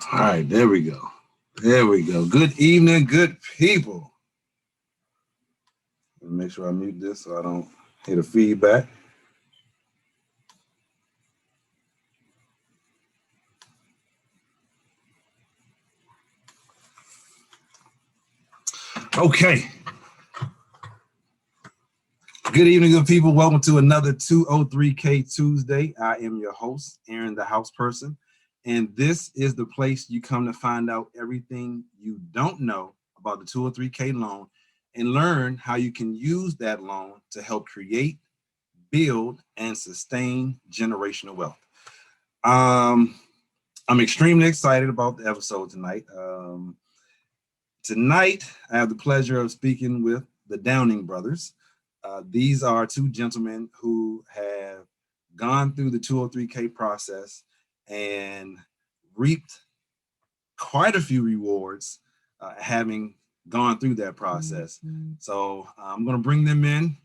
All right, there we go. There we go. Good evening, good people. Let me make sure I mute this so I don't hear the feedback. Okay. Good evening, good people. Welcome to another 203K Tuesday. I am your host, Aaron, the house person. And this is the place you come to find out everything you don't know about the 203K loan and learn how you can use that loan to help create, build, and sustain generational wealth. I'm extremely excited about the episode tonight. Tonight, I have the pleasure of speaking with the Downing brothers. These are two gentlemen who have gone through the 203K process and reaped quite a few rewards having gone through that process. Mm-hmm. So I'm going to bring them in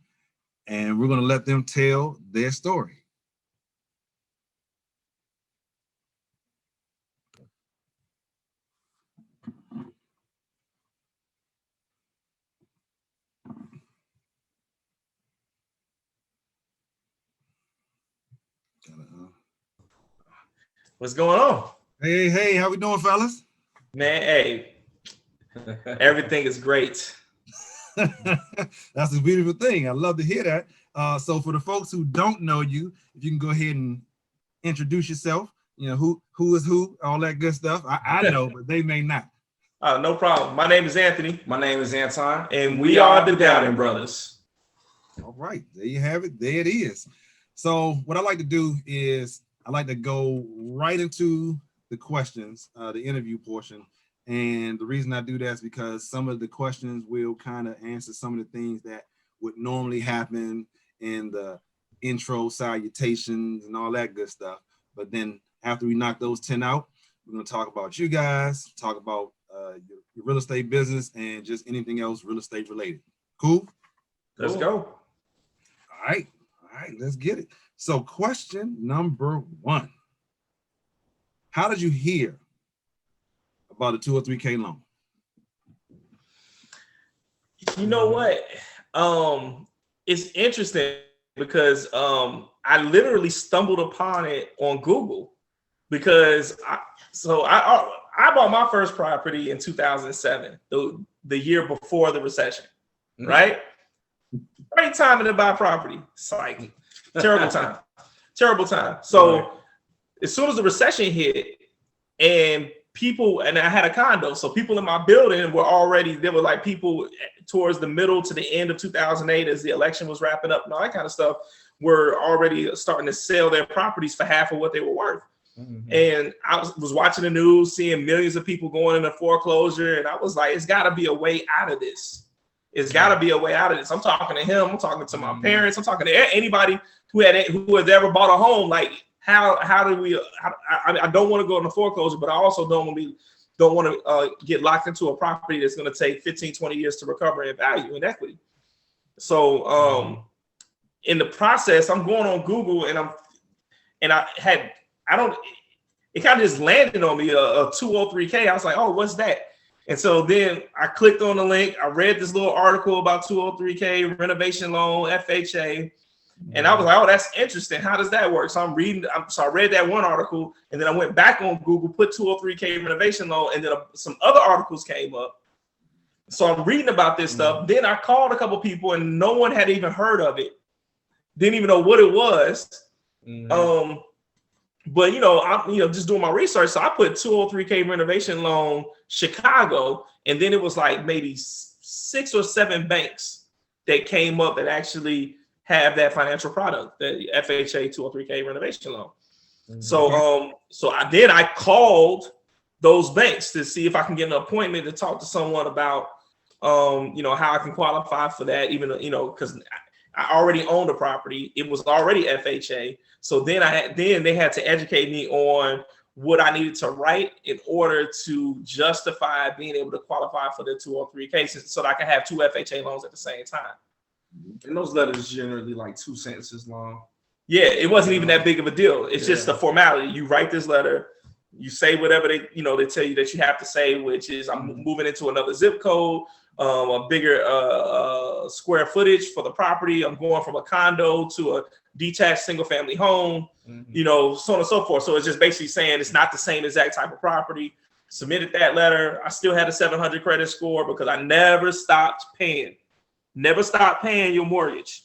and we're going to let them tell their story. What's going on? Hey, how we doing, fellas? Man, hey, everything is great. That's a beautiful thing. I love to hear that. So for the folks who don't know you, if you can go ahead and introduce yourself, you know, who is who, all that good stuff. I know, but they may not. No problem. My name is Anthony. My name is Anton. And we are the Downing brothers. All right, there you have it. There it is. So what I like to do is I like to go right into the questions, the interview portion. And the reason I do that is because some of the questions will kind of answer some of the things that would normally happen in the intro salutations and all that good stuff. But then after we knock those 10 out, we're going to talk about you guys, talk about your real estate business, and just anything else real estate related. Cool? Let's go. All right, let's get it. So question number 1. How did you hear about a 203K loan? You know what? It's interesting because I literally stumbled upon it on Google because I bought my first property in 2007, the year before the recession, right? Great time to buy property. It's like terrible time. So as soon as the recession hit and I had a condo, so people in my building there were like people towards the middle to the end of 2008 as the election was wrapping up and all that kind of stuff were already starting to sell their properties for half of what they were worth. Mm-hmm. And I was watching the news, seeing millions of people going into foreclosure, and I was like, it's got to be a way out of this. It's got to be a way out of this. I'm talking to him. I'm talking to my parents. I'm talking to anybody who has ever bought a home. Like, how do we? I don't want to go into foreclosure, but I also don't want to get locked into a property that's going to take 15, 20 years to recover in value and equity. So in the process, I'm going on Google it kind of just landed on me a 203K. I was like, oh, what's that? And so then I clicked on the link. I read this little article about 203K renovation loan, FHA. And I was like, oh, that's interesting. How does that work? So I read that one article and then I went back on Google, put 203K renovation loan, and then some other articles came up. So I'm reading about this stuff. Then I called a couple people and no one had even heard of it. Didn't even know what it was. But I'm just doing my research. So I put 203K renovation loan Chicago, and then it was like maybe 6 or 7 banks that came up that actually have that financial product, the FHA 203K renovation loan. Mm-hmm. I called those banks to see if I can get an appointment to talk to someone about how I can qualify for that, even because I already owned a property. It was already FHA. So then they had to educate me on what I needed to write in order to justify being able to qualify for the 203K so that I can have 2 FHA loans at the same time. And those letters generally like 2 sentences long. Yeah, it wasn't even that big of a deal. It's just a formality. You write this letter, You say whatever they tell you that you have to say, which is I'm moving into another zip code, a bigger square footage for the property. I'm going from a condo to a detached single family home, so on and so forth. So it's just basically saying it's not the same exact type of property. Submitted that letter. I still had a 700 credit score because I never stopped paying your mortgage.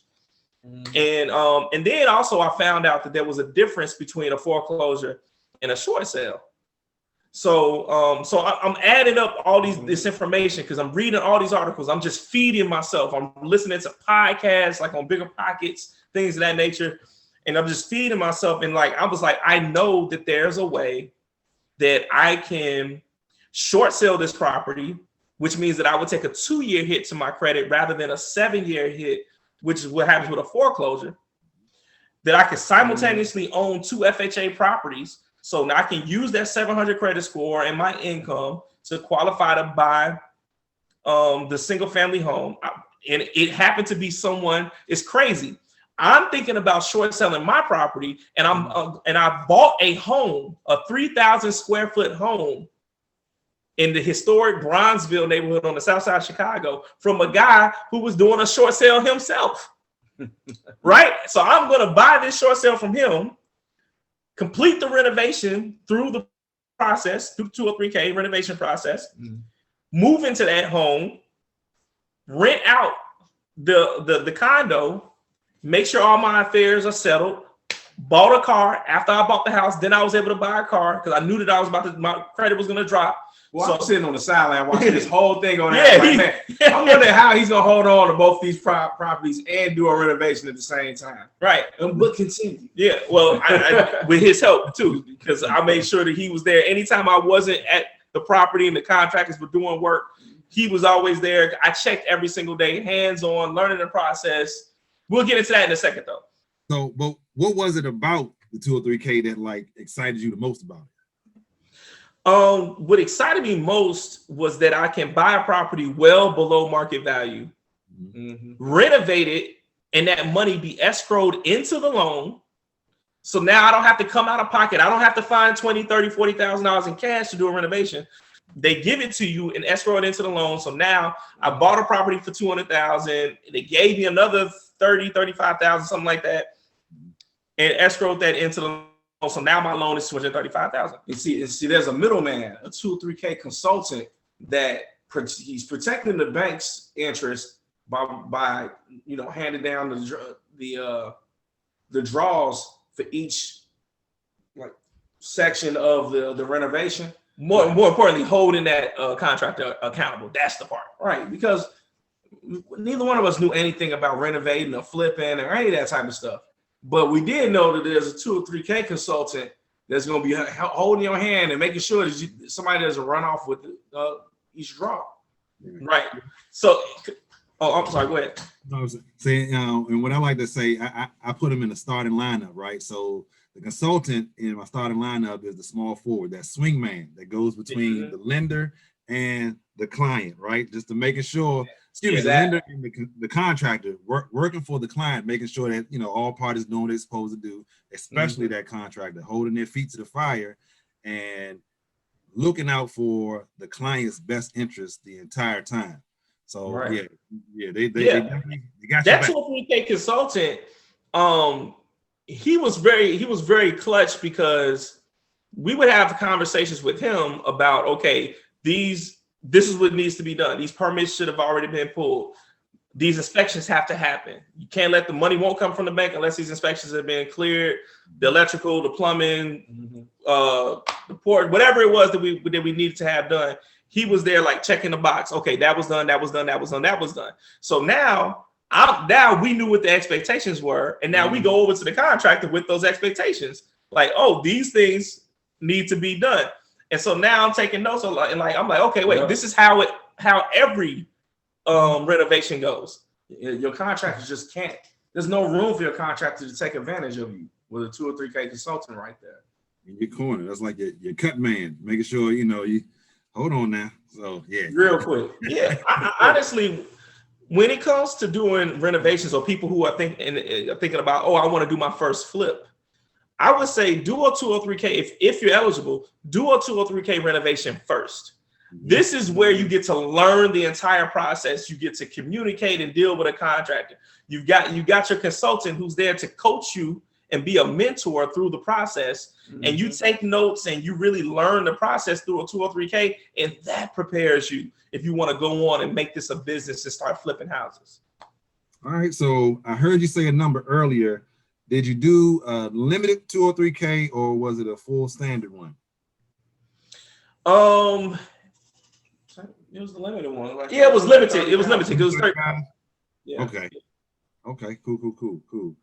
And then also I found out that there was a difference between a foreclosure and a short sale. So I'm adding up all this information because I'm reading all these articles. I'm just feeding myself. I'm listening to podcasts like on Bigger Pockets, things of that nature. And I'm just feeding myself. And I was like, I know that there's a way that I can short sell this property, which means that I would take a 2-year hit to my credit rather than a 7-year hit, which is what happens with a foreclosure, that I can simultaneously own 2 FHA properties. So now I can use that 700 credit score and my income to qualify to buy the single family home. And it happened to be someone, it's crazy. I'm thinking about short selling my property, and I bought a home, a 3,000 square foot home in the historic Bronzeville neighborhood on the south side of Chicago from a guy who was doing a short sale himself. Right? So I'm going to buy this short sale from him, complete the renovation through the process, through 203K renovation process, move into that home, rent out the condo, make sure all my affairs are settled, bought a car. After I bought the house, then I was able to buy a car because I knew that my credit was going to drop. Well, So I'm sitting on the sideline watching this whole thing on that. Man, I'm wondering how he's gonna hold on to both these properties and do a renovation at the same time. Right, but continue. Yeah, well, I with his help too, because I made sure that he was there. Anytime I wasn't at the property and the contractors were doing work, he was always there. I checked every single day, hands on, learning the process. We'll get into that in a second, though. So, but what was it about the 203K that excited you the most about it? What excited me most was that I can buy a property well below market value, renovate it, and that money be escrowed into the loan. So now I don't have to come out of pocket. I don't have to find $20,000, $30,000, $40,000 in cash to do a renovation. They give it to you and escrow it into the loan. So now I bought a property for $200,000. They gave me another $30,000, $35,000, something like that, and escrowed that into the loan. So now my loan is $235,000. You see, there's a middleman, a 203K consultant that he's protecting the bank's interest by handing down the draws for each section of the renovation. More importantly, holding that contractor accountable. That's the part, right? Because neither one of us knew anything about renovating or flipping or any of that type of stuff. But we did know that there's a 203K consultant that's going to be holding your hand and making sure that somebody doesn't run off with each draw. Right. So, I'm sorry. Go ahead. I was saying, and what I like to say, I put them in the starting lineup, right? So the consultant in my starting lineup is the small forward, that swing man that goes between the lender and the client, right? Just to making sure. The lender and the contractor working for the client, making sure that all parties doing what they're supposed to do, especially that contractor holding their feet to the fire and looking out for the client's best interest the entire time. So they got that 203K consultant. He was very clutch because we would have conversations with him about this is what needs to be done. These permits should have already been pulled. These inspections have to happen. You can't let the money won't come from the bank unless these inspections have been cleared. The electrical, the plumbing, the port, whatever it was that we needed to have done. He was there checking the box. Okay, that was done. That was done. That was done. That was done. So now we knew what the expectations were, and now we go over to the contractor with those expectations. These things need to be done. And so now I'm taking notes. I'm like, okay, wait, this is how every renovation goes. Your contractor just can't. There's no room for your contractor to take advantage of you with a 2 or 3K consultant right there. In your corner, that's like your cut man, making sure you hold on now. So real quick. Yeah, I honestly, when it comes to doing renovations or people who are thinking about, I want to do my first flip, I would say do a 203K if you're eligible. Do a 203K renovation first. This is where you get to learn the entire process. You get to communicate and deal with a contractor. You got your consultant who's there to coach you and be a mentor through the process. And you take notes and you really learn the process through a 203K, and that prepares you if you want to go on and make this a business and start flipping houses. All right. So I heard you say a number earlier. Did you do a limited 203K or was it a full standard one? It was the limited one. Yeah, it was limited. It was limited. It was 30. Yeah. Okay. Okay. Cool.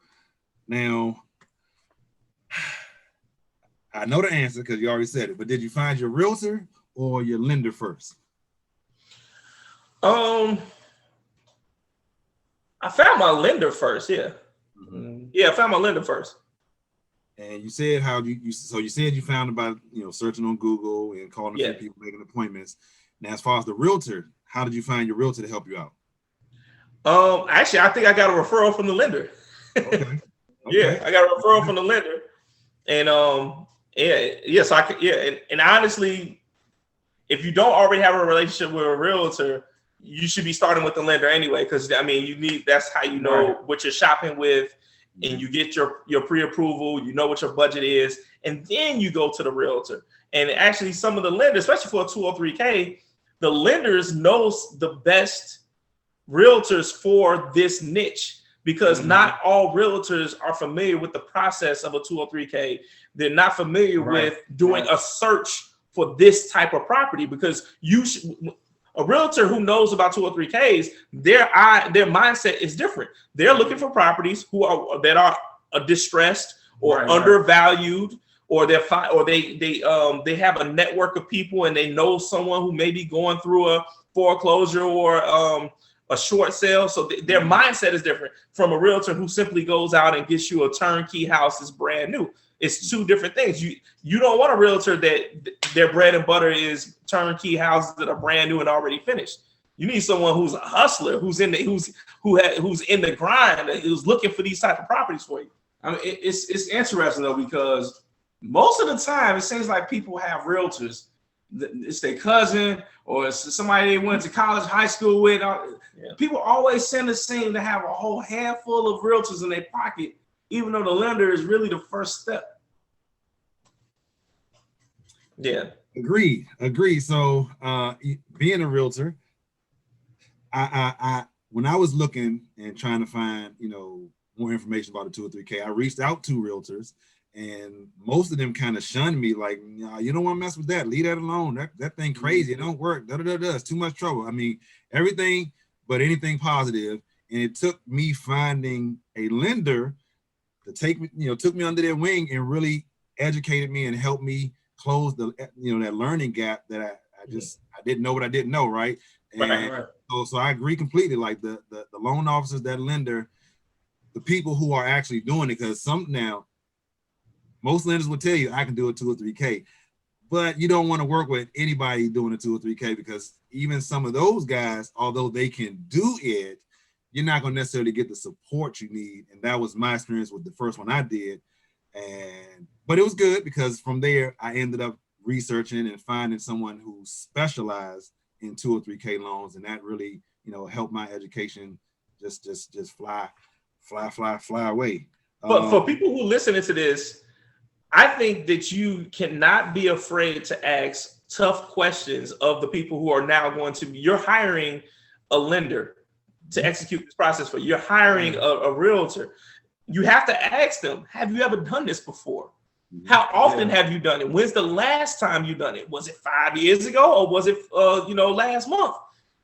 Now, I know the answer because you already said it, but did you find your realtor or your lender first? I found my lender first. Yeah. Yeah, I found my lender first. And you said you said you found about searching on Google and calling a few people, making appointments. Now, as far as the realtor, how did you find your realtor to help you out? Actually, I think I got a referral from the lender. Okay. Yeah, I got a referral from the lender, and so I could, and honestly, if you don't already have a relationship with a realtor, you should be starting with the lender anyway, because I mean, that's how you know what you're shopping with, and you get your pre-approval, you know what your budget is, and then you go to the realtor. And actually, some of the lenders, especially for a 203K, the lenders knows the best realtors for this niche, because not all realtors are familiar with the process of a 203K. They're not familiar with doing a search for this type of property, because a realtor who knows about 203Ks, their mindset is different. They're looking for properties that are distressed or undervalued, or they have a network of people and they know someone who may be going through a foreclosure or a short sale. So their mindset is different from a realtor who simply goes out and gets you a turnkey house that's brand new. It's two different things. You don't want a realtor that their bread and butter is turnkey houses that are brand new and already finished. You need someone who's a hustler, who's in the grind, who's looking for these type of properties for you. I mean, it's interesting though, because most of the time it seems like people have realtors. It's their cousin or it's somebody they went to college, high school with. People always seem to have a whole handful of realtors in their pocket, even though the lender is really the first step. Yeah. Agreed. So being a realtor, I when I was looking and trying to find, more information about the 203K, I reached out to realtors, and most of them kind of shunned me, like, you don't want to mess with that. Leave that alone. That thing crazy. It don't work. It's too much trouble. I mean, everything but anything positive. And it took me finding a lender to take me, took me under their wing and really educated me and helped me close the, that learning gap that I didn't know what I didn't know. Right. And so I agree completely. Like the loan officers, that lender, the people who are actually doing it, because most lenders will tell you I can do a 2 or 3K, but you don't want to work with anybody doing a 2 or 3K, because even some of those guys, although they can do it, you're not going to necessarily get the support you need. And that was my experience with the first one I did. But it was good, because from there I ended up researching and finding someone who specialized in 2 or 3K loans, and that really, helped my education just fly away. But for people who listening to this, I think that you cannot be afraid to ask tough questions of the people who are now you're hiring a lender to execute this process for you. You're hiring a realtor. You have to ask them, have you ever done this before? How often have you done it? When's the last time you done it? Was it 5 years ago, or was it, last month?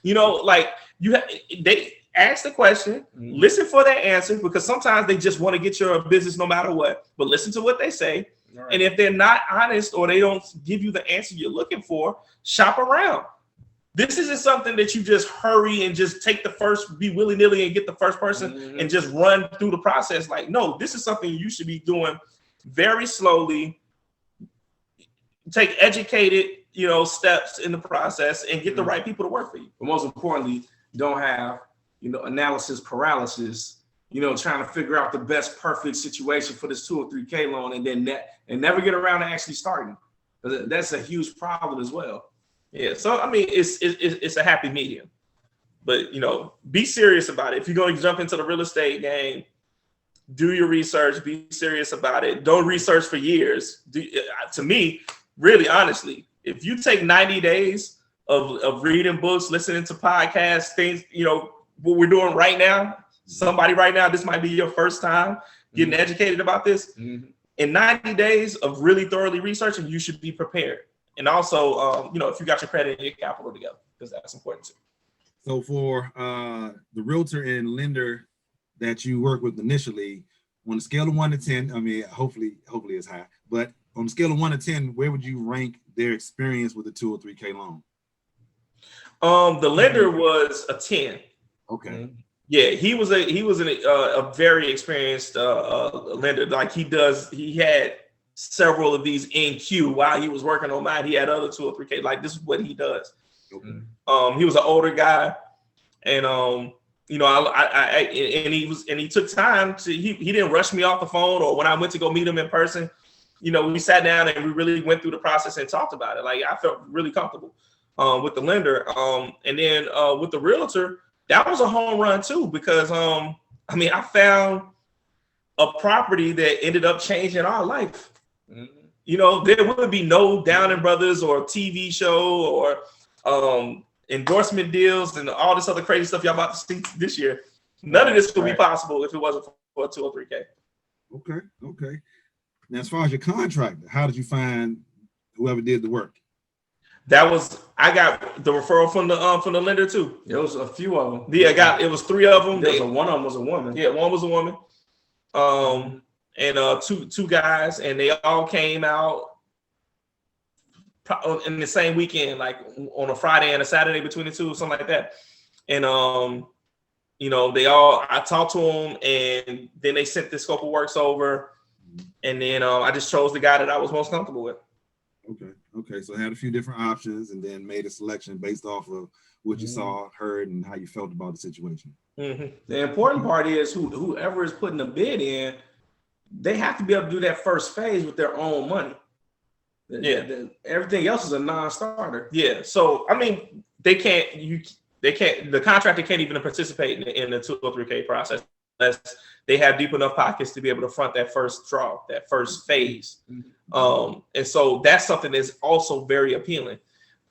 They ask the question, listen for their answer, because sometimes they just want to get your business no matter what, but listen to what they say. Right. And if they're not honest or they don't give you the answer you're looking for, shop around. This isn't something that you just hurry and just be willy-nilly and get the first person and just run through the process. Like, no, this is something you should be doing very slowly. Take educated, steps in the process and get the right people to work for you. But most importantly, don't have, analysis paralysis trying to figure out the best perfect situation for this 2 or 3K loan, and then never get around to actually starting. That's a huge problem as well. Yeah. So I mean, it's a happy medium, but be serious about it. If you're going to jump into the real estate game, do your research. Be serious about it. Don't research for years. To me, really, honestly, if you take 90 days of reading books, listening to podcasts, things, what we're doing right now, somebody right now, this might be your first time getting educated about this. In 90 days of really thoroughly researching, you should be prepared. And also, if you got your credit and your capital together, because that's important too. So for the realtor and lender that you work with initially, on a scale of 1 to 10, I mean, hopefully it's high, but on a scale of 1 to 10, where would you rank their experience with a 2 or 3K loan? The lender was a 10. Okay. Yeah, he was a very experienced lender. Like he had several of these in queue while he was working on mine. He had other 2 or 3K. Like, this is what he does. Okay. He was an older guy, and he took time to. He didn't rush me off the phone, or when I went to go meet him in person, we sat down and we really went through the process and talked about it. Like, I felt really comfortable with the lender, and then with the realtor, that was a home run too, because I found a property that ended up changing our life. There would be no Downing Brothers or TV show or endorsement deals and all this other crazy stuff y'all about to see this year. None of this would be possible if it wasn't for a 2 or 3K. Okay. Now, as far as your contractor, how did you find whoever did the work? I got the referral from the lender too. There was a few of them. Yeah, it was 3 of them. One of them was a woman. Yeah, one was a woman. And two guys, and they all came out in the same weekend, like on a Friday and a Saturday between the two, something like that. And I talked to them, and then they sent the scope of works over, and then I just chose the guy that I was most comfortable with. Okay. So I had a few different options, and then made a selection based off of what you saw, heard, and how you felt about the situation. The important part is whoever is putting the bid in, they have to be able to do that first phase with their own money. Everything else is a non-starter. Yeah. So the contractor can't even participate in the 2 or 3K process unless they have deep enough pockets to be able to front that first draw, that first phase. And so that's something that's also very appealing.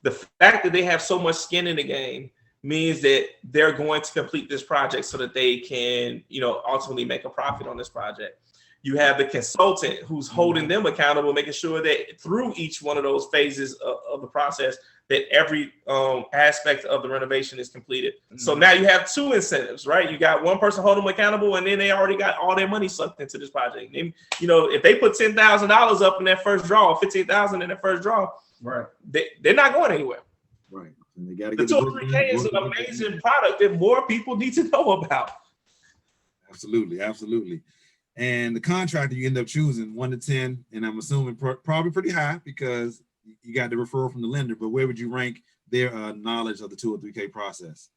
The fact that they have so much skin in the game means that they're going to complete this project so that they can, ultimately make a profit on this project. You have the consultant who's holding them accountable, making sure that through each one of those phases of the process, that every aspect of the renovation is completed. So now you have 2 incentives, right? You got one person holding them accountable, and then they already got all their money sucked into this project. And, if they put $10,000 up in that first draw, $15,000 in that first draw, right, they're not going anywhere. Right. And they got to the 2 or 3K is an amazing product that more people need to know about. Absolutely. And the contractor you end up choosing 1 to 10, and I'm assuming probably pretty high because you got the referral from the lender. But where would you rank their knowledge of the 2 or 3K process?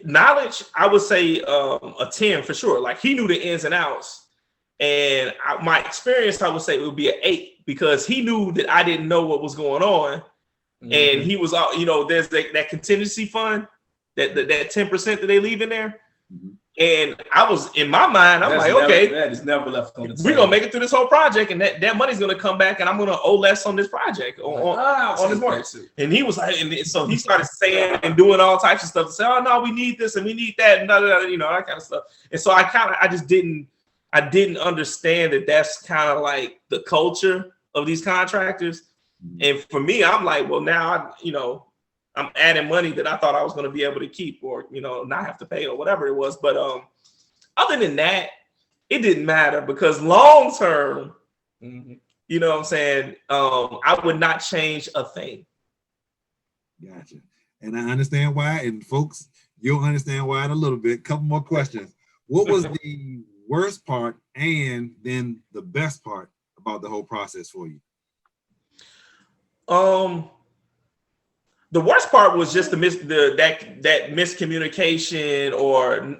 Knowledge, I would say a 10 for sure. Like, he knew the ins and outs, and my experience, I would say it would be an 8 because he knew that I didn't know what was going on, and he was, there's that contingency fund, that 10% that they leave in there. And I was, in my mind, I'm like, okay, that is never left on the we're gonna make it through this whole project, and that money's gonna come back, and I'm gonna owe less on this project on this mortgage. And he was like, and so he started saying and doing all types of stuff to say, oh no, we need this and we need that, and that kind of stuff. And so I didn't understand that that's kind of like the culture of these contractors. And for me, I'm like, well, now I'm adding money that I thought I was going to be able to keep, or, not have to pay, or whatever it was. But other than that, it didn't matter, because long term, you know what I'm saying, I would not change a thing. Gotcha. And I understand why. And folks, you'll understand why in a little bit. Couple more questions. What was the worst part and then the best part about the whole process for you? the worst part was just that miscommunication, or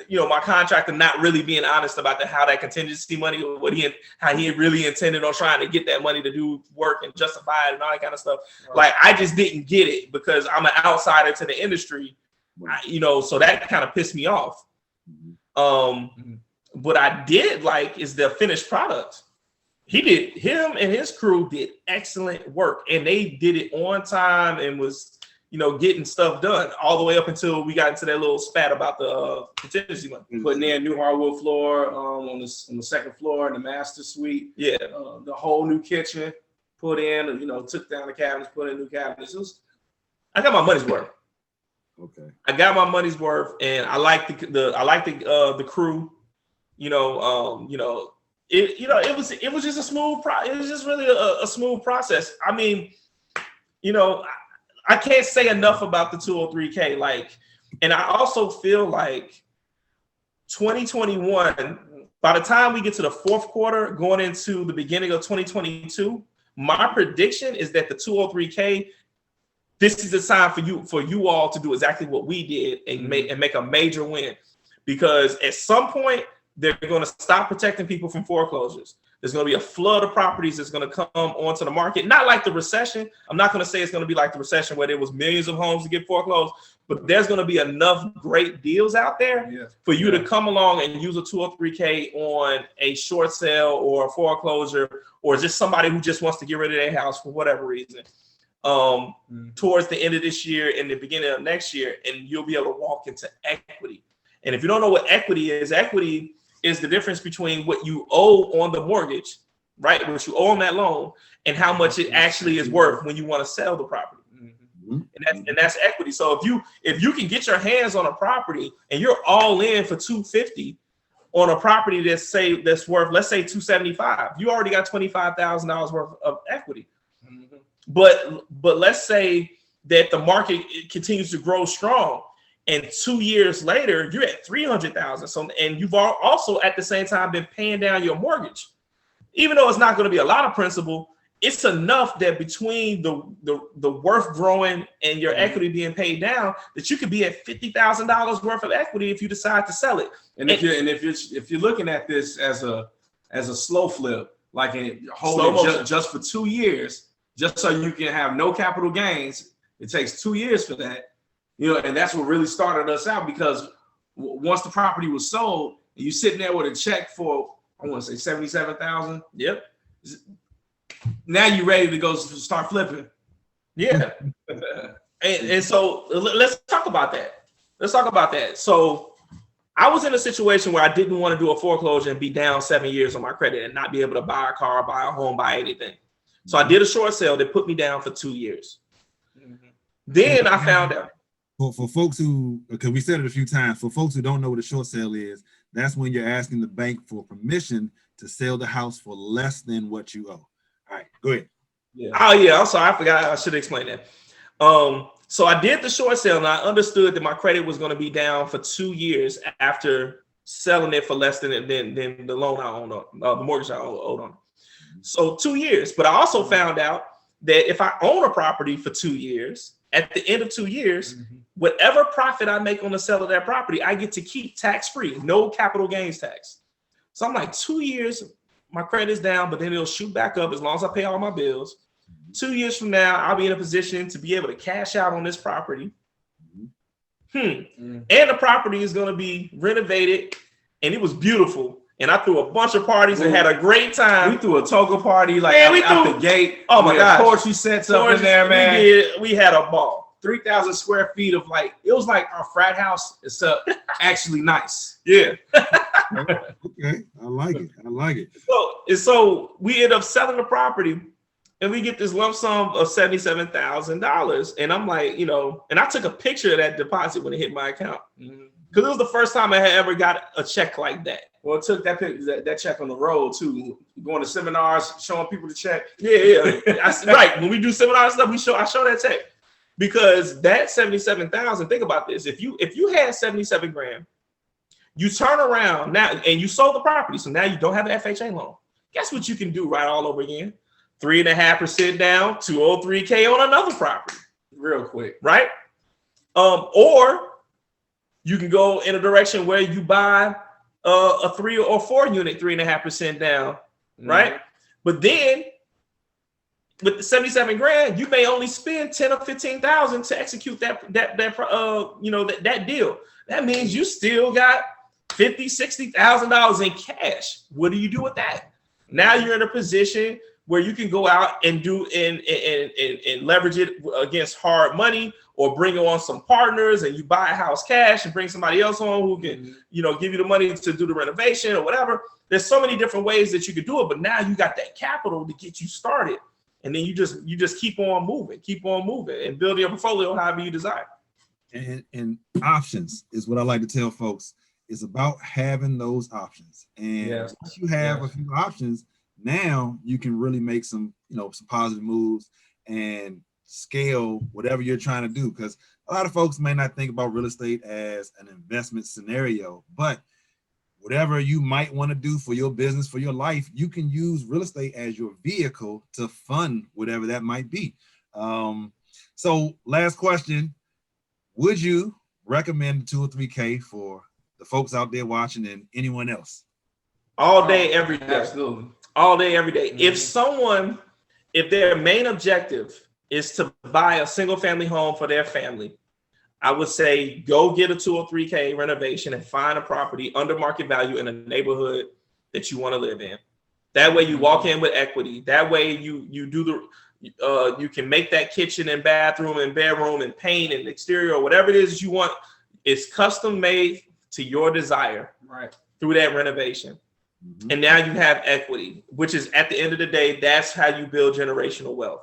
my contractor not really being honest about how that contingency money, how he really intended on trying to get that money to do work and justify it and all that kind of stuff. Right. Like, I just didn't get it because I'm an outsider to the industry, so that kind of pissed me off. What I did like is the finished product. Him and his crew did excellent work, and they did it on time and was, getting stuff done all the way up until we got into that little spat about the contingency money. Putting in new hardwood floor on the second floor in the master suite. Yeah, the whole new kitchen put in. Took down the cabinets, put in new cabinets. I got my money's worth. Okay, I got my money's worth, and I like the crew. It was just a smooth it was just really a smooth process. I mean, I can't say enough about the 203K. Like, and I also feel like 2021, by the time we get to the fourth quarter, going into the beginning of 2022, my prediction is that the 203K, this is the time for you all to do exactly what we did and make a major win, because at some point they're going to stop protecting people from foreclosures. There's going to be a flood of properties that's going to come onto the market. Not like the recession. I'm not going to say it's going to be like the recession where there was millions of homes to get foreclosed, but there's going to be enough great deals out there for you to come along and use a 203K on a short sale or a foreclosure, or just somebody who just wants to get rid of their house for whatever reason, towards the end of this year and the beginning of next year, and you'll be able to walk into equity. And if you don't know what equity is the difference between what you owe on the mortgage, right, what you owe on that loan, and how much it actually is worth when you want to sell the property. And that's equity. So if you can get your hands on a property and you're all in for $250 on a property that's worth, let's say, $275, you already got $25,000 worth of equity. But let's say that the market continues to grow strong, and 2 years later, you're at $300,000. So, and you've also at the same time been paying down your mortgage. Even though it's not going to be a lot of principal, it's enough that between the worth growing and your equity being paid down, that you could be at $50,000 worth of equity if you decide to sell it. If you're looking at this as a slow flip, like hold it just for 2 years, just so you can have no capital gains, it takes 2 years for that. And that's what really started us out, because once the property was sold, and you sitting there with a check for, I want to say $77,000. Yep. Now you're ready to go start flipping. Yeah. and so let's talk about that. So I was in a situation where I didn't want to do a foreclosure and be down 7 years on my credit and not be able to buy a car, buy a home, buy anything. So I did a short sale that put me down for 2 years. Then I found out. For folks who, because we said it a few times, for folks who don't know what a short sale is, that's when you're asking the bank for permission to sell the house for less than what you owe. All right, go ahead. Yeah. Oh yeah, I'm sorry, I forgot. I should explain that. So I did the short sale, and I understood that my credit was going to be down for 2 years after selling it for less than the loan I owned on, the mortgage I owed on. So 2 years. But I also found out that if I own a property for 2 years, at the end of 2 years, whatever profit I make on the sale of that property, I get to keep tax-free, no capital gains tax. So I'm like, 2 years, my credit's down, but then it'll shoot back up as long as I pay all my bills. 2 years from now, I'll be in a position to be able to cash out on this property. And the property is going to be renovated, and it was beautiful. And I threw a bunch of parties and had a great time. We threw a toga party out the gate. Oh my God! Poetry sets up in there, man. We had a ball. 3,000 square feet of it was like our frat house, except actually nice. Yeah. Okay, I like it. So we end up selling the property, and we get this lump sum of $77,000. And I'm like, and I took a picture of that deposit when it hit my account, because it was the first time I had ever got a check like that. Well, it took that check on the road too, going to seminars, showing people the check. Yeah. Right. When we do seminar stuff, I show that check, because that $77,000. Think about this: if you had 77 grand, you turn around now and you sold the property, so now you don't have an FHA loan. Guess what you can do right all over again? 3.5% down, 203K on another property. real quick, right? Or you can go in a direction where you buy a 3 or 4 unit, 3.5% down, right? But then with the 77 grand, you may only spend 10 or 15,000 to execute that deal. That means you still got $50,000-$60,000 in cash. What do you do with that? Now you're in a position where you can go out and do and leverage it against hard money, or bring on some partners and you buy a house cash and bring somebody else on who can, give you the money to do the renovation or whatever. There's so many different ways that you could do it, but now you got that capital to get you started. And then you just keep on moving and building your portfolio however you desire. And options is what I like to tell folks. It's about having those options. And once you have a few options, now you can really make some positive moves and scale whatever you're trying to do. Because a lot of folks may not think about real estate as an investment scenario, but whatever you might want to do for your business, for your life, you can use real estate as your vehicle to fund whatever that might be. So last question, would you recommend 2 or 3K for the folks out there watching and anyone else? All day, every day. Absolutely. All day, every day. If their main objective is to buy a single family home for their family, I would say go get a 2 or 3K renovation and find a property under market value in a neighborhood that you want to live in. That way you walk in with equity. That way you can make that kitchen and bathroom and bedroom and paint and exterior or whatever it is you want. It's custom made to your desire, right, through that renovation. And now you have equity, which is, at the end of the day, that's how you build generational wealth.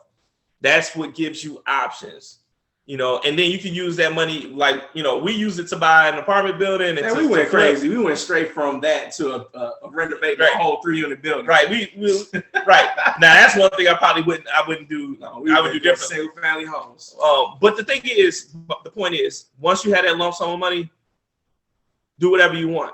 That's what gives you options, and then you can use that money, we use it to buy an apartment building. And we went crazy. We went straight from that to a renovate a whole 3-unit building. Right. Right. Now that's one thing I wouldn't do. I would do different. Single family homes. But the point is, once you have that lump sum of money, do whatever you want.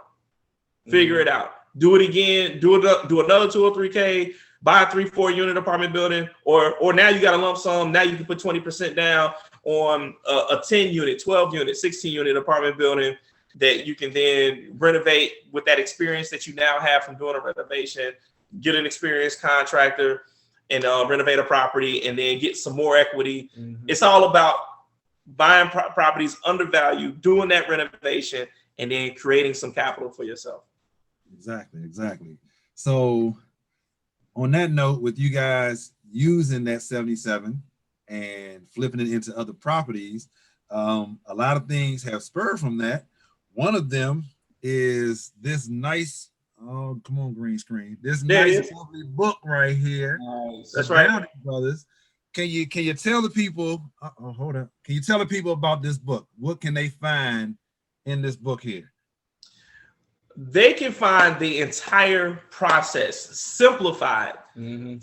Figure it out. Do it again. Do another 2 or 3K. Buy a 3-4 unit apartment building, or now you got a lump sum. Now you can put 20% down on a 10 unit, 12 unit, 16 unit apartment building that you can then renovate with that experience that you now have from doing a renovation. Get an experienced contractor and renovate a property, and then get some more equity. It's all about buying properties undervalued, doing that renovation, and then creating some capital for yourself. Exactly. So on that note, with you guys using that 77 and flipping it into other properties, a lot of things have spurred from that. One of them is this nice, oh, come on, green screen. This nice lovely book right here. Nice. That's right, Downing Brothers. Can you tell the people, hold up. Can you tell the people about this book? What can they find in this book here? They can find the entire process simplified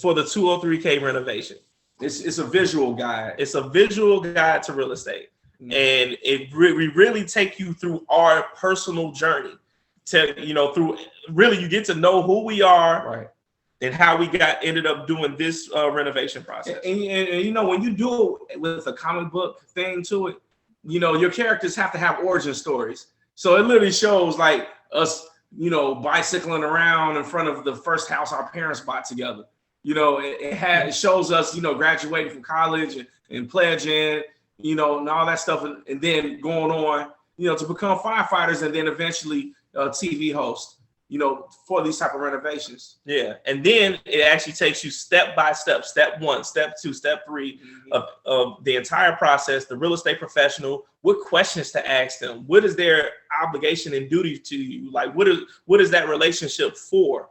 for the 203K renovation. It's a visual guide. It's a visual guide to real estate. And we really take you through our personal journey through really, you get to know who we are, right, and how we ended up doing this renovation process. And when you do it with a comic book thing to it, your characters have to have origin stories. So it literally shows like us, bicycling around in front of the first house our parents bought together. It shows us, graduating from college and pledging, and all that stuff, and then going on, to become firefighters, and then eventually TV host, for these type of renovations. Yeah, and then it actually takes you step by step, step 1, step 2, step 3 of the entire process. The real estate professional, what questions to ask them, what is their obligation and duty to you, like what is that relationship for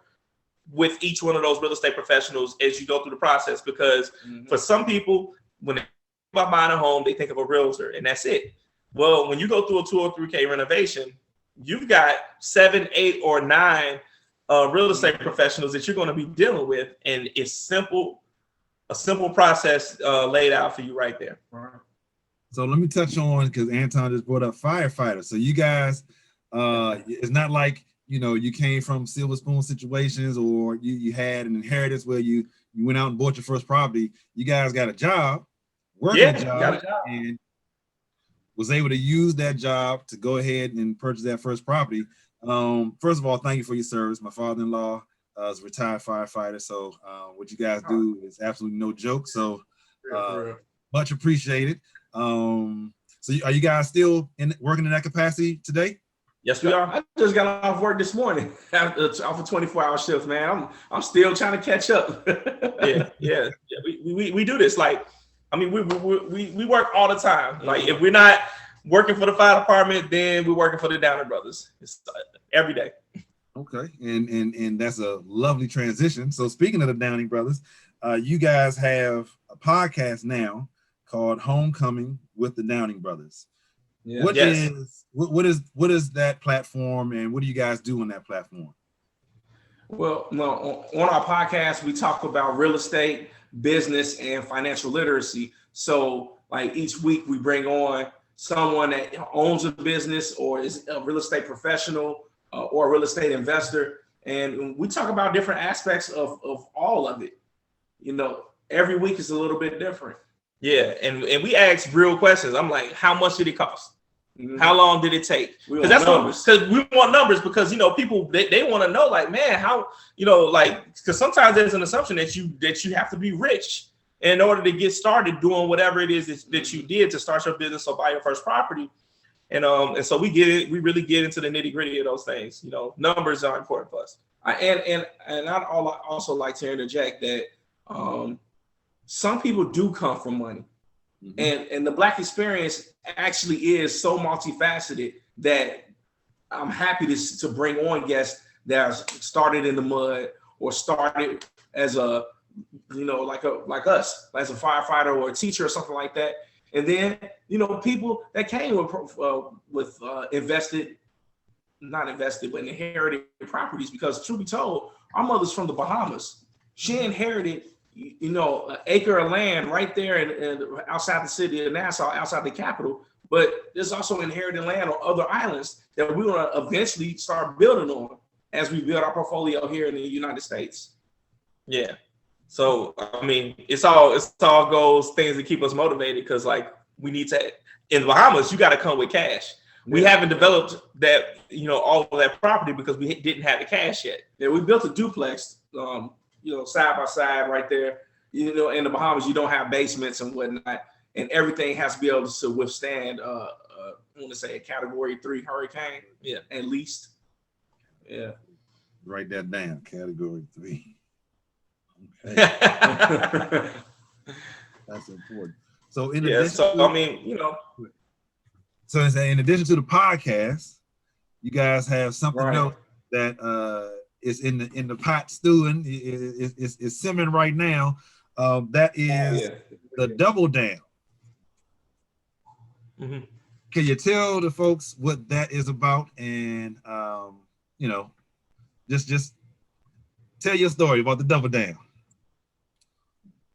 with each one of those real estate professionals as you go through the process. Because for some people, when they think about buying a home, they think of a realtor and that's it. Well, when you go through a 2 or 3K renovation, you've got 7, 8, or 9 real estate professionals that you're going to be dealing with, and it's a simple process laid out for you right there. So let me touch on, because Anton just brought up firefighters. So you guys, it's not like you came from silver spoon situations, or you had an inheritance where you went out and bought your first property. You guys got a job, working a job and was able to use that job to go ahead and purchase that first property. First of all, thank you for your service. My father-in-law is a retired firefighter, so what you guys do is absolutely no joke. So much appreciated. So are you guys still working in that capacity today? Yes, we are. I just got off work this morning off a 24-hour shift, man. I'm still trying to catch up. yeah. We do this. Like, I mean, we work all the time. Like, if we're not working for the fire department, then we're working for the Downing brothers. It's every day. Okay, and that's a lovely transition. So speaking of the Downing brothers, you guys have a podcast now called Homecoming with the Downing brothers. Yeah. What is that platform, and what do you guys do on that platform? Well, no, on our podcast, we talk about real estate, business, and financial literacy. So, like each week, we bring on someone that owns a business or is a real estate professional or a real estate investor, and we talk about different aspects of all of it. You know, every week is a little bit different. Yeah, and we ask real questions. I'm like, how much did it cost? Mm-hmm. How long did it take? Because we want numbers, because people they want to know, like, man, how, because sometimes there's an assumption that you have to be rich in order to get started doing whatever it is that you did to start your business or buy your first property. And so we really get into the nitty gritty of those things. Numbers are important for us. And I'd also like to interject that some people do come from money. Mm-hmm. And the Black experience actually is so multifaceted that I'm happy to bring on guests that are started in the mud or started as a, like us, as a firefighter or a teacher or something like that. And then, people that came with inherited properties, because truth be told, our mother's from the Bahamas. She inherited an acre of land right there in outside the city of Nassau, outside the capital. But there's also inherited land on other islands that we want to eventually start building on as we build our portfolio here in the United States. Yeah. So, I mean, it's all goals, things that keep us motivated, because, like, we need to, in the Bahamas, you got to come with cash. We haven't developed that, all of that property because we didn't have the cash yet. Yeah, we built a duplex, side by side right there. In the Bahamas, you don't have basements and whatnot, and everything has to be able to withstand, I want to say, a Category 3 hurricane. Yeah, at least. Yeah. Write that down, Category 3. Okay. That's important. So in addition, so in addition to the podcast, you guys have something else that is in the pot stewing. It's simmering right now. That is the Double Down. Mm-hmm. Can you tell the folks what that is about, and just tell your story about the Double Down?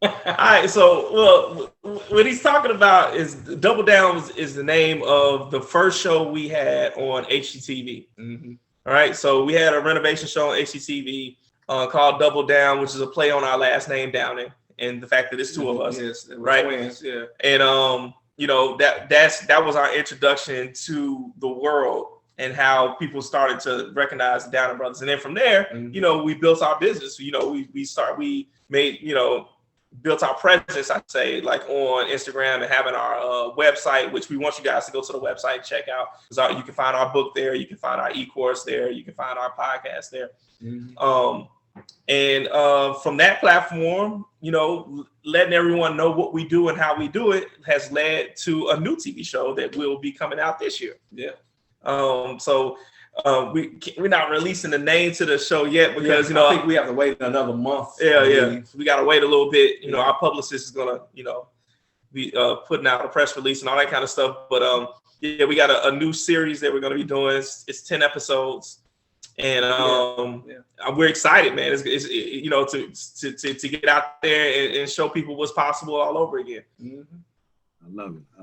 All right, so what he's talking about is Double Down is the name of the first show we had on HGTV. Mm-hmm. All right, so we had a renovation show on HGTV called Double Down, which is a play on our last name, Downing, and the fact that it's two of us, right? Twins, yeah. And that was our introduction to the world and how people started to recognize the Downing brothers. And then from there, mm-hmm. We built our business. We built our presence, I'd say, like on Instagram, and having our website, which we want you guys to go to the website and check out. So you can find our book there. You can find our e-course there. You can find our podcast there. Mm-hmm. From that platform, letting everyone know what we do and how we do it has led to a new TV show that will be coming out this year. Yeah. We're not releasing the name to the show yet because I think we have to wait another month. Yeah. We got to wait a little bit. Our publicist is gonna be putting out a press release and all that kind of stuff. But we got a new series that we're gonna be doing. It's 10 episodes, and we're excited, man. It's to get out there and show people what's possible all over again. Mm-hmm. I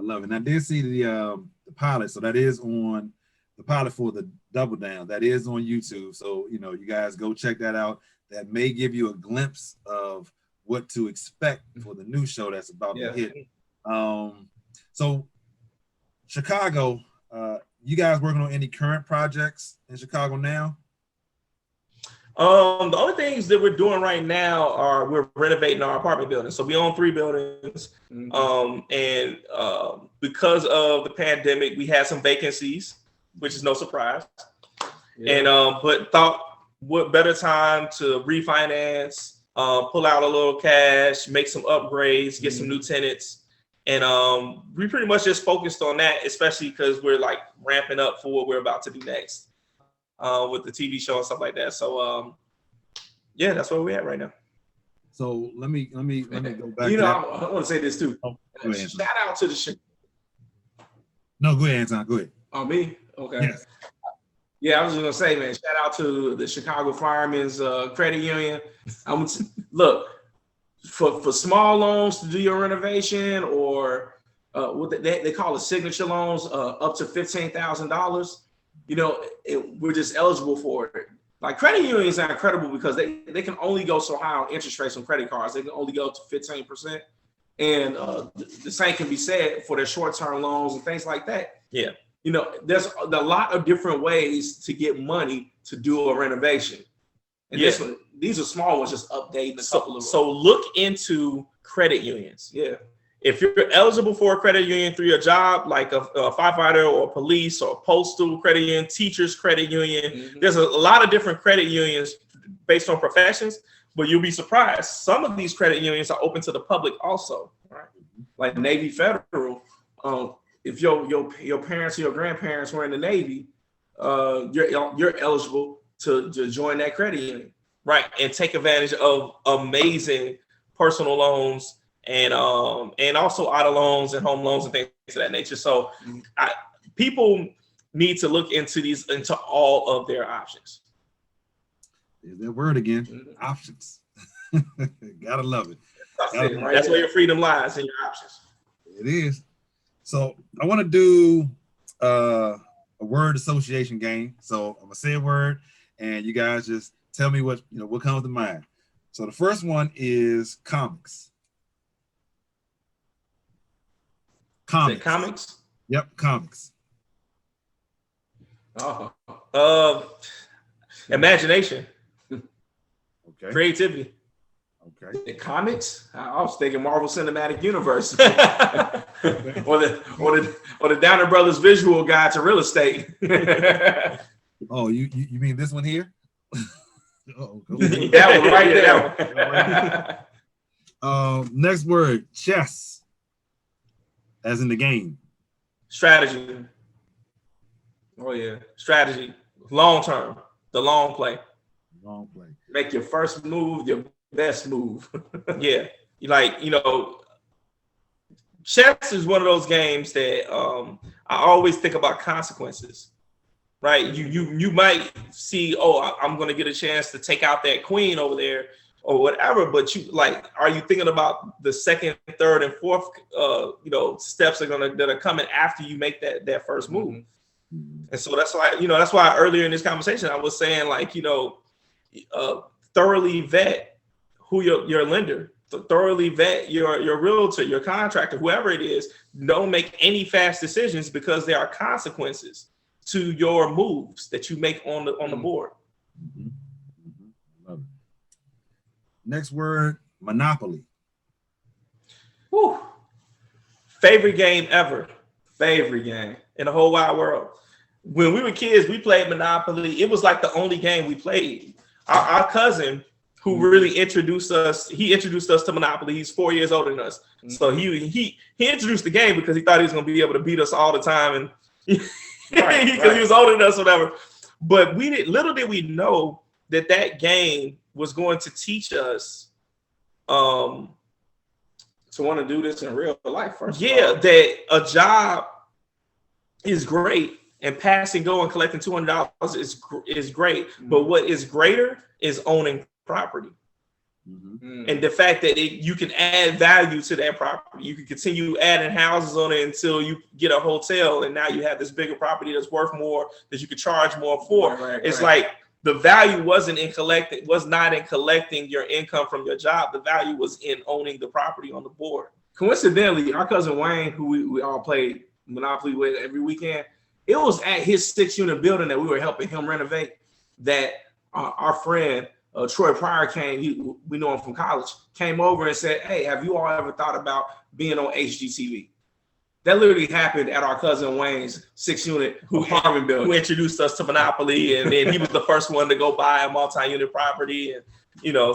love it. And I did see the pilot, so that is on. The pilot for the Double Down, that is on YouTube. So, you guys go check that out. That may give you a glimpse of what to expect for the new show that's about to hit So Chicago, you guys working on any current projects in Chicago now? The only things that we're doing right now are we're renovating our apartment building. So we own 3 buildings. And because of the pandemic, we had some vacancies, which is no surprise. And but thought what better time to refinance, pull out a little cash, make some upgrades, get some new tenants. And we pretty much just focused on that, especially because we're like ramping up for what we're about to do next with the TV show and stuff like that. So yeah, that's where we're at right now. So let me go back. You know, I want to say this too. Oh, shout out to the No, go ahead, Anton. Go ahead. Oh, me? Okay. Yes. Yeah, I was just gonna say, man, shout out to the Chicago Firemen's Credit Union. Look, for small loans to do your renovation, or what they call it signature loans, up to $15,000. You know, we're just eligible for it. Like credit unions are incredible because they can only go so high on interest rates on credit cards. They can only go to 15%. And the same can be said for their short-term loans and things like that. Yeah. You know, there's a lot of different ways to get money to do a renovation. And these are small ones, just updating a couple of them. So look into credit unions. Yeah. If you're eligible for a credit union through your job, like a firefighter or police or postal credit union, teachers credit union, there's a lot of different credit unions based on professions, but you'll be surprised. Some of these credit unions are open to the public also, right? Like Navy Federal. If your parents or your grandparents were in the Navy, you're eligible to join that credit union, right? And take advantage of amazing personal loans and also auto loans and home loans and things of that nature. So people need to look into all of their options. There's that word again, options. Gotta love it. That's where your freedom lies, in your options. It is. So I want to do a word association game. So I'm gonna say a word, and you guys just tell me what comes to mind. So the first one is comics. Comics. Comics? Yep, comics. Imagination. Okay. Creativity. Okay. The comics? I was thinking Marvel Cinematic Universe, or the Downer Brothers visual guide to real estate. Oh, you mean this one here? That one right there. Next word, chess. As in the game. Strategy. Oh yeah, strategy. Long term. The long play. Long play. Make your first move your best move. Yeah. Chess is one of those games that I always think about consequences. Right? You might see, I'm gonna get a chance to take out that queen over there or whatever, but are you thinking about the second, third, and fourth steps that are coming after you make that first move? And so that's why earlier in this conversation I was saying, thoroughly vet who your lender, thoroughly vet your realtor, your contractor, whoever it is. Don't make any fast decisions because there are consequences to your moves that you make on the board. Love it. Next word, Monopoly. Whew. Favorite game ever. Favorite game in the whole wide world. When we were kids, we played Monopoly. It was like the only game we played. Our cousin, who really introduced us to Monopoly. He's 4 years older than us. So he introduced the game because he thought he was going to be able to beat us all the time, and because he was older than us, whatever. But little did we know that game was going to teach us to want to do this in real life first. Yeah, that a job is great and pass and go and collecting $200 is great. But what is greater is owning property. And the fact that you can add value to that property. You can continue adding houses on it until you get a hotel, and now you have this bigger property that's worth more, that you could charge more for. It's like the value was not in collecting your income from your job. The value was in owning the property on the board. coincidentally, our cousin Wayne, who we all played Monopoly with every weekend, it was at his 6-unit building that we were helping him renovate that our friend Troy Pryor came. We know him from college. Came over and said, "Hey, have you all ever thought about being on HGTV?" That literally happened at our cousin Wayne's 6-unit apartment building. Who introduced us to Monopoly, and then he was the first one to go buy a multi-unit property, and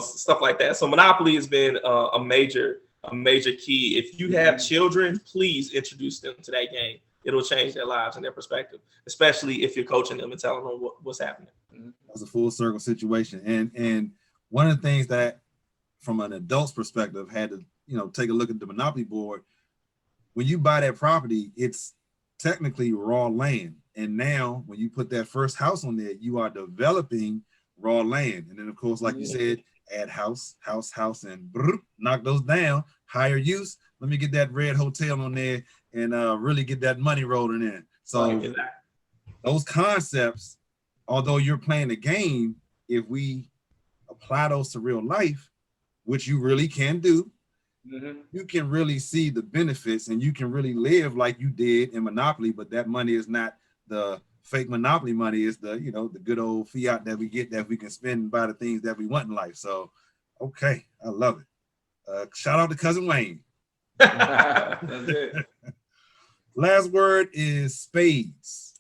stuff like that. So Monopoly has been a major key. If you have children, please introduce them to that game. It'll change their lives and their perspective, especially if you're coaching them and telling them what's happening. That's a full circle situation. And one of the things that, from an adult's perspective, had to take a look at the Monopoly board. When you buy that property, it's technically raw land. And now when you put that first house on there, you are developing raw land. And then, of course, like you said, add house, and knock those down, higher use. Let me get that red hotel on there and really get that money rolling in. So those concepts, although you're playing the game, if we apply those to real life, which you really can do, you can really see the benefits, and you can really live like you did in Monopoly. But that money is not the fake Monopoly money. It's the the good old fiat that we get, that we can spend and buy the things that we want in life. So okay, I love it. Shout out to cousin Wayne. That's it. Last word is Spades.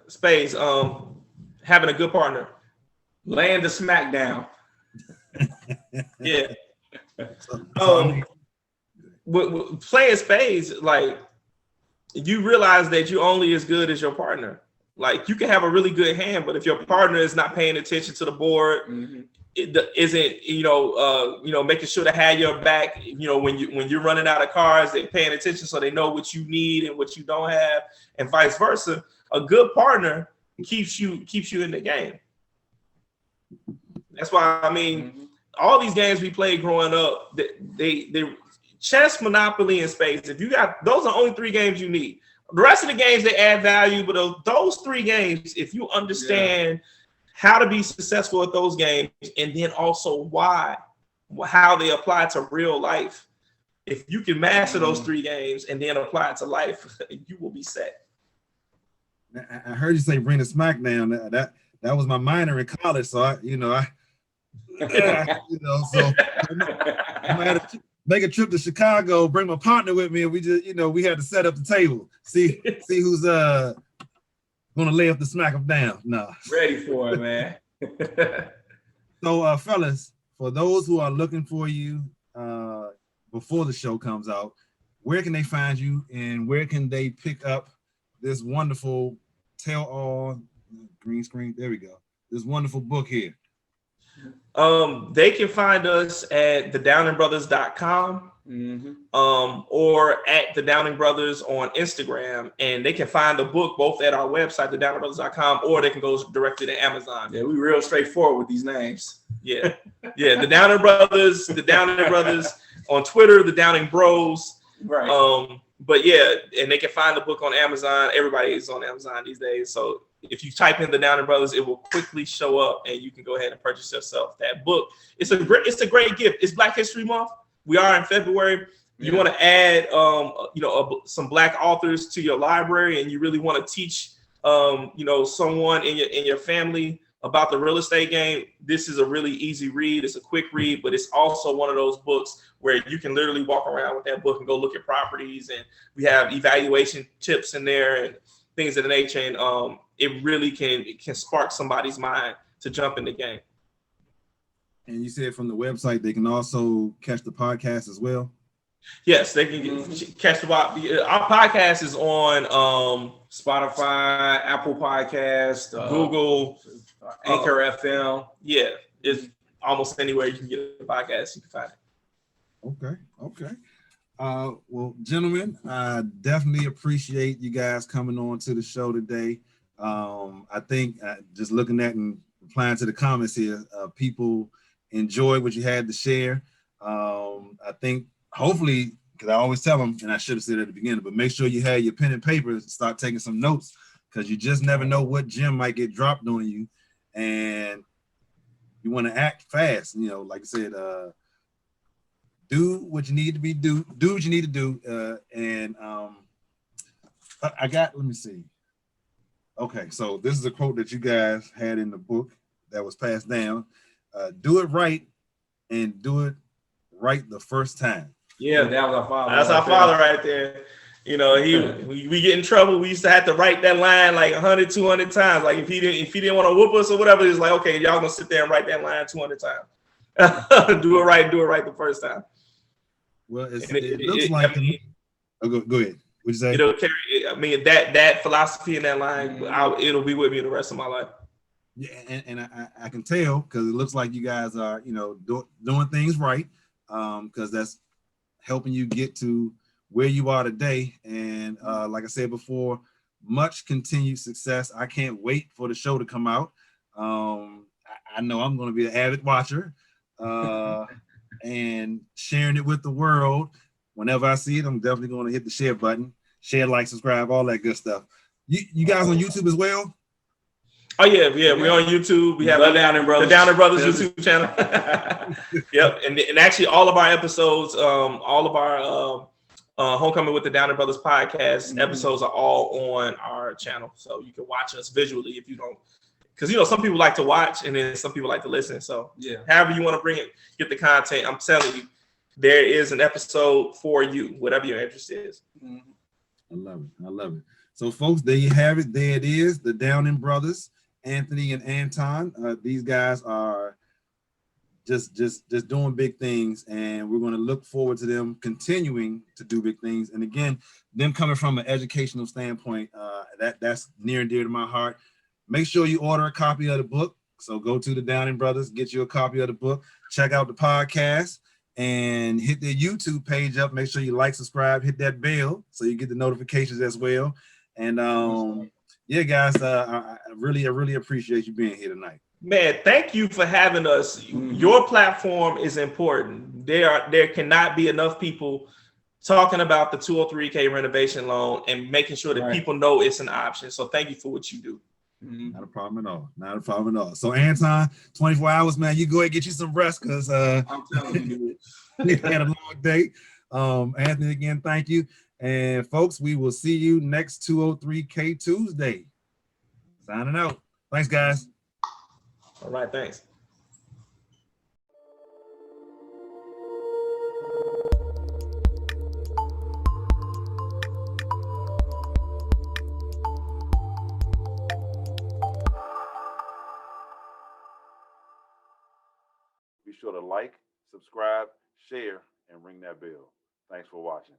Spades, having a good partner. Laying the smack down. Yeah. With playing spades, like, you realize that you're only as good as your partner. Like, you can have a really good hand, but if your partner is not paying attention to the board, it isn't making sure to have your back. When you're running out of cards, they're paying attention so they know what you need and what you don't have, and vice versa. A good partner keeps you in the game. That's why, all these games we played growing up, they chess, Monopoly, and Spades. If you got those, are only 3 games you need. The rest of the games, they add value, but those 3 games, if you understand how to be successful at those games, and then also how they apply to real life, if you can master those 3 games and then apply it to life, you will be set. I heard you say bring the smack down. That was my minor in college, so I had to make a trip to Chicago, bring my partner with me, and we just, we had to set up the table, see who's gonna lay up the smack them down. No, ready for it, man. So, fellas, for those who are looking for you before the show comes out, where can they find you, and where can they pick up this wonderful tell-all green screen? There we go. This wonderful book here. They can find us at thedowningbrothers.com or at the Downing Brothers on Instagram, and they can find the book both at our website, thedowningbrothers.com, or they can go directly to Amazon. Yeah, we real straightforward with these names. Yeah, the Downing Brothers, on Twitter, the Downing Bros. Right. But yeah, and they can find the book on Amazon. Everybody is on Amazon these days, so if you type in the Downing Brothers, it will quickly show up, and you can go ahead and purchase yourself that book. It's a great gift. It's Black History Month. We are in February. You want to add, some Black authors to your library, and you really want to teach, someone in your family about the real estate game. This is a really easy read. It's a quick read, but it's also one of those books where you can literally walk around with that book and go look at properties, and we have evaluation tips in there and things of the nature. And it really can spark somebody's mind to jump in the game. And you said from the website, they can also catch the podcast as well? Yes, they can catch the podcast. Our podcast is on Spotify, Apple Podcast, Google, Anchor FM. Yeah, it's almost anywhere you can get a podcast, you can find it. Okay. Well, gentlemen, I definitely appreciate you guys coming on to the show today. I think just looking at and replying to the comments here, people enjoyed what you had to share. I think hopefully, because I always tell them, and I should have said it at the beginning, but make sure you have your pen and paper and start taking some notes, because you just never know what gem might get dropped on you, and you want to act fast. Like I said, do what you need to be do what you need to do. And I got, let me see. Okay, so this is a quote that you guys had in the book that was passed down. Do it right and do it right the first time. Yeah, that was our father. That's our father right there. You know, we get in trouble. We used to have to write that line like 100, 200 times. Like if he didn't want to whoop us or whatever, it's like, okay, y'all gonna sit there and write that line 200 times. Do it right the first time. Well, it looks like. Go ahead. What'd you say? It'll carry. I mean, that philosophy in that line, it'll be with me the rest of my life. Yeah, and I can tell because it looks like you guys are, you know, doing things right, because that's helping you get to where you are today. And like I said before, much continued success. I can't wait for the show to come out. I know I'm going to be an avid watcher, and sharing it with the world. Whenever I see it, I'm definitely going to hit the share button, share, like, subscribe, all that good stuff. You guys on YouTube as well? Oh yeah, we're on YouTube. We have the Downing Brothers YouTube channel. Yep, and actually all of our episodes, all of our Homecoming with the Downing Brothers podcast episodes are all on our channel, so you can watch us visually if you don't, because you know some people like to watch and then some people like to listen. So yeah, however you want to bring it, get the content. I'm telling you, there is an episode for you, whatever your interest is. I love it. So folks, there you have it. There it is, the Downing brothers, Anthony and Anton. These guys are just doing big things, and we're going to look forward to them continuing to do big things. And again, them coming from an educational standpoint, that's near and dear to my heart. Make sure you order a copy of the book. So go to the Downing brothers, get you a copy of the book, check out the podcast, and hit their YouTube page up. Make sure you like, subscribe, hit that bell so you get the notifications as well. And yeah, guys, I really appreciate you being here tonight. Man, thank you for having us. Your platform is important. There cannot be enough people talking about the 203K renovation loan and making sure that people know it's an option. So thank you for what you do. Not a problem at all. So Anton, 24 hours, man, you go ahead and get you some rest, because I'm telling you, you had a long day. Anthony, again, thank you. And folks, we will see you next 203K Tuesday. Signing out. Thanks, guys. All right, thanks. Be sure to like, subscribe, share, and ring that bell. Thanks for watching.